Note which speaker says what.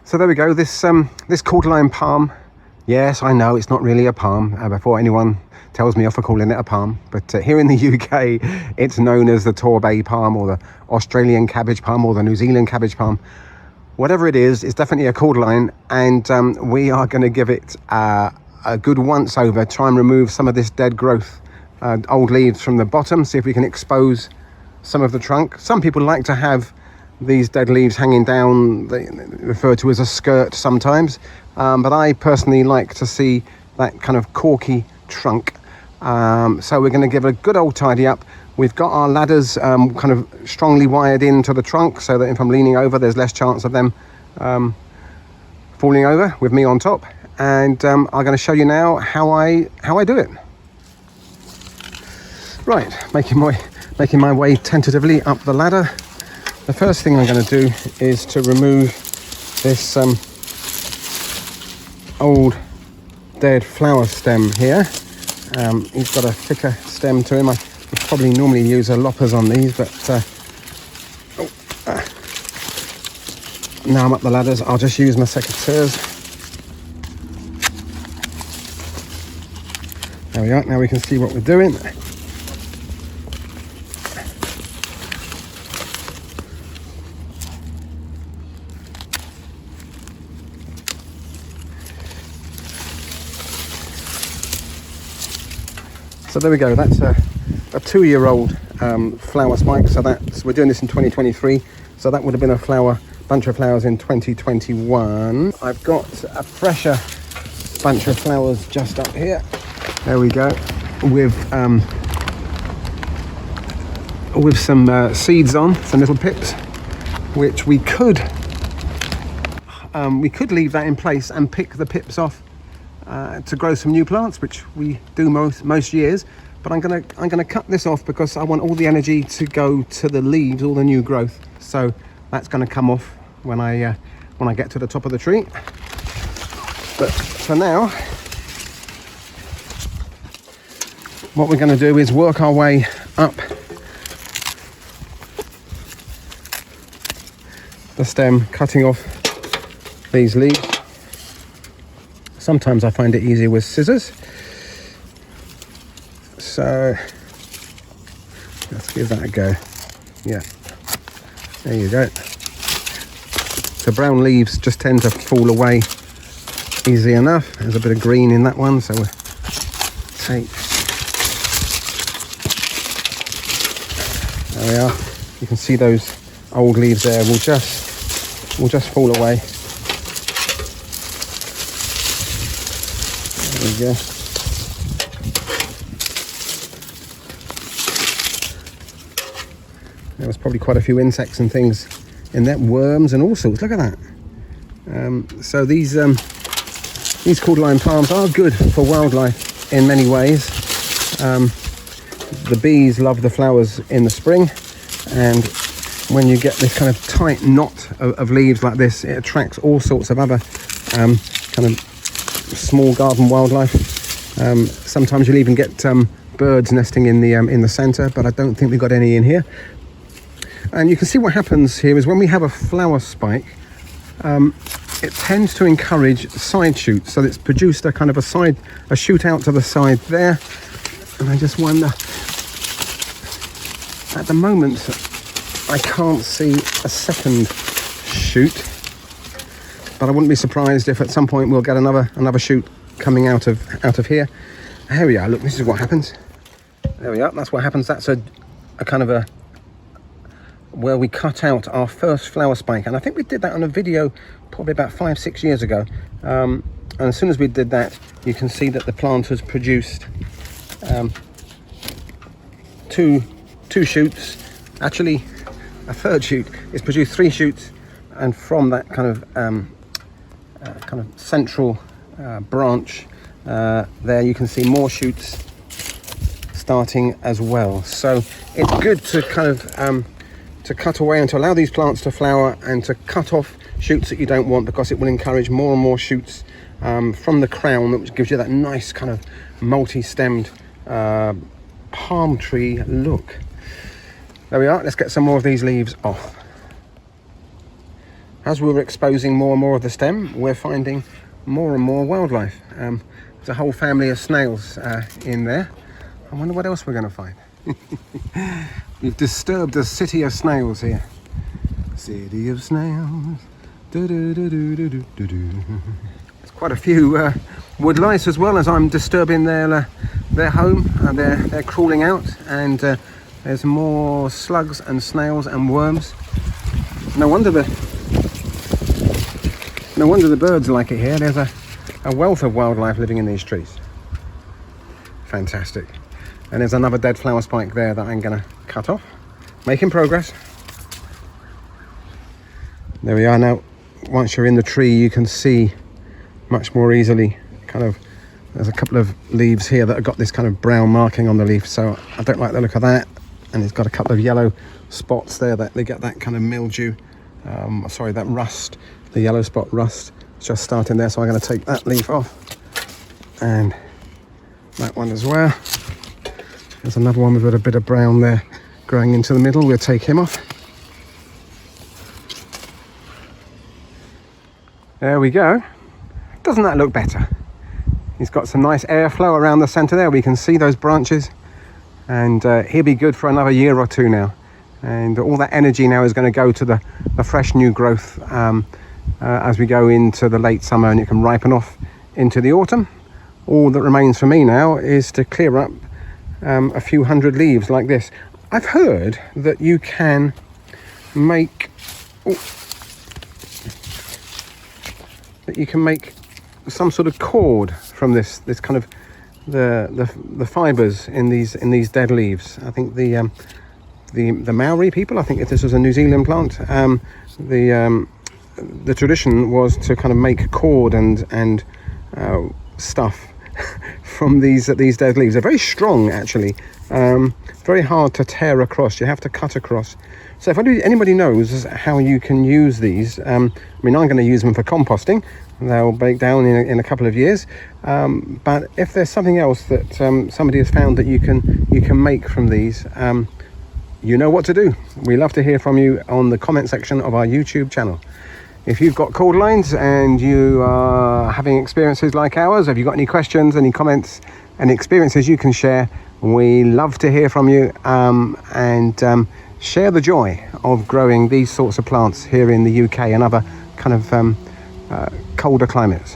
Speaker 1: So there we go, this Cordyline palm. Yes, I know it's not really a palm, before anyone tells me off for calling it a palm, but here in the UK it's known as the Torbay palm, or the Australian cabbage palm, or the New Zealand cabbage palm. Whatever it is, it's definitely a cordyline, and we are going to give it a good once over, try and remove some of this dead growth, old leaves from the bottom, see if we can expose some of the trunk. Some people like to have these dead leaves hanging down, they refer to as a skirt sometimes, but I personally like to see that kind of corky trunk. So we're going to give it a good old tidy up. We've got our ladders kind of strongly wired into the trunk, so that if I'm leaning over, there's less chance of them falling over with me on top. And I'm going to show you now how I do it. Right, making my way tentatively up the ladder. The first thing I'm going to do is to remove this old dead flower stem here. He's got a thicker stem to him. I would probably normally use a loppers on these, but now I'm up the ladders, I'll just use my secateurs. There we are, now we can see what we're doing. So there we go, that's a 2-year-old flower spike. So we're doing this in 2023, so that would have been a bunch of flowers in 2021. I've got a fresher bunch of flowers just up here. There we go, with some seeds on, some little pips, which we could leave that in place and pick the pips off to grow some new plants, which we do most years. But I'm gonna cut this off because I want all the energy to go to the leaves, all the new growth. So that's gonna come off when I get to the top of the tree. But for now, what we're gonna do is work our way up the stem, cutting off these leaves. Sometimes I find it easier with scissors. So let's give that a go. Yeah, there you go. The brown leaves just tend to fall away easy enough. There's a bit of green in that one, so we'll take. There we are. You can see those old leaves there will just fall away. There we go. There was probably quite a few insects and things in there, worms and all sorts. Look at that. So these Cordyline palms are good for wildlife in many ways. The bees love the flowers in the spring, and when you get this kind of tight knot of leaves like this, it attracts all sorts of other kind of small garden wildlife. Sometimes you'll even get birds nesting in the center, but I don't think we've got any in here. And you can see what happens here is when we have a flower spike, it tends to encourage side shoots. So it's produced a kind of a shoot out to the side there. And I just wonder, at the moment, I can't see a second shoot, but I wouldn't be surprised if at some point we'll get another shoot coming out of here. Here we are. Look, this is what happens. There we are. That's what happens. That's a kind of where we cut out our first flower spike, and I think we did that on a video probably about 5-6 years ago. And as soon as we did that, you can see that the plant has produced two shoots. Actually, a third shoot. It's produced 3 shoots, and from that kind of central branch there, you can see more shoots starting as well. So it's good to kind of to cut away and to allow these plants to flower, and to cut off shoots that you don't want, because it will encourage more and more shoots from the crown, which gives you that nice kind of multi-stemmed palm tree look. There we are. Let's get some more of these leaves off. as we're exposing more and more of the stem, we're finding more and more wildlife. There's a whole family of snails in there. I wonder what else we're going to find. We've disturbed a city of snails here. City of snails. There's quite a few woodlice as well, as I'm disturbing their home. They're crawling out, and there's more slugs and snails and worms. No wonder the birds like it here. There's a wealth of wildlife living in these trees. Fantastic. And there's another dead flower spike there that I'm going to cut off. Making progress. There we are. Now, once you're in the tree, you can see much more easily. There's a couple of leaves here that have got this kind of brown marking on the leaf, so I don't like the look of that. And it's got a couple of yellow spots there that they get that kind of mildew. That rust. The yellow spot rust. It's just starting there, so I'm going to take that leaf off. And that one as well. There's another one with a bit of brown there growing into the middle. We'll take him off. There we go. Doesn't that look better? He's got some nice airflow around the centre there. We can see those branches. And he'll be good for another year or two now. And all that energy now is going to go to the fresh new growth as we go into the late summer, and it can ripen off into the autumn. All that remains for me now is to clear up a few hundred leaves like this. I've heard that you can make some sort of cord from this kind of the fibers in these dead leaves. I think the Maori people, I think if this was a New Zealand plant, the tradition was to kind of make cord and stuff from these dead leaves. They're very strong, actually. Very hard to tear across. You have to cut across. So if anybody knows how you can use these, I'm going to use them for composting. They'll break down in a couple of years. But if there's something else that somebody has found that you can make from these, you know what to do. We love to hear from you on the comment section of our YouTube channel. If you've got Cordylines and you are having experiences like ours, have you got any questions, any comments, any experiences you can share? We love to hear from you, and share the joy of growing these sorts of plants here in the UK and other kind of colder climates.